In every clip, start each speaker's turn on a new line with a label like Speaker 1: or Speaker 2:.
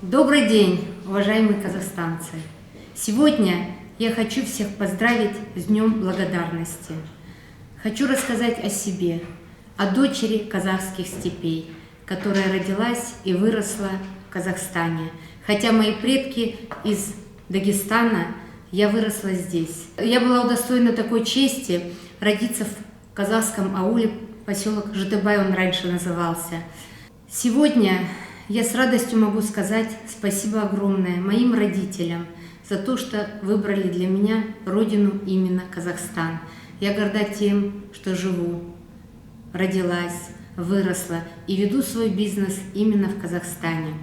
Speaker 1: Добрый день, уважаемые казахстанцы! Сегодня я хочу всех поздравить с Днем Благодарности. Хочу рассказать о себе, о дочери казахских степей, которая родилась и выросла в Казахстане. Хотя мои предки из Дагестана, я выросла здесь. Я была удостоена такой чести родиться в казахском ауле, поселок Житыбай он раньше назывался. Сегодня я с радостью могу сказать спасибо огромное моим родителям за то, что выбрали для меня родину именно Казахстан. Я горда тем, что живу, родилась, выросла и веду свой бизнес именно в Казахстане.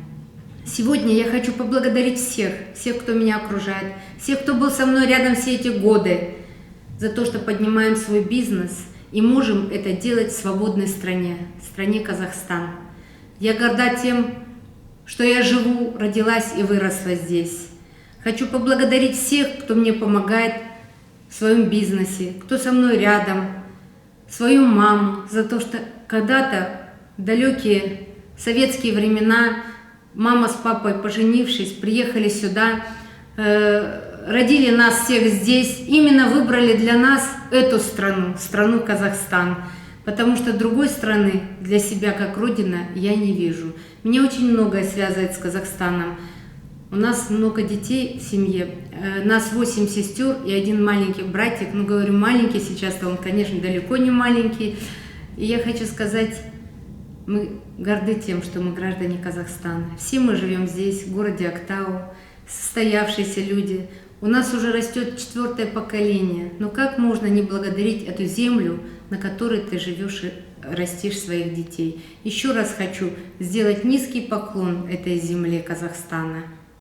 Speaker 1: Сегодня я хочу поблагодарить всех, кто меня окружает, всех, кто был со мной рядом все эти годы, за то, что поднимаем свой бизнес и можем это делать в свободной стране Казахстан. Я горда тем, что я живу, родилась и выросла здесь. Хочу поблагодарить всех, кто мне помогает в своем бизнесе, кто со мной рядом, свою маму, за то, что когда-то, в далекие советские времена, мама с папой, поженившись, приехали сюда, родили нас всех здесь, именно выбрали для нас эту страну Казахстан. Потому что другой страны для себя как родина я не вижу. Меня очень многое связывает с Казахстаном. У нас много детей в семье, нас 8 сестер и 1 маленький братик. Ну, говорю маленький, сейчас-то он, конечно, далеко не маленький. И я хочу сказать, мы горды тем, что мы граждане Казахстана. Все мы живем здесь, в городе Актау, состоявшиеся люди. У нас уже растет 4-е поколение. Но как можно не благодарить эту землю, на которой ты живешь и растишь своих детей? Еще раз хочу сделать низкий поклон этой земле Казахстана.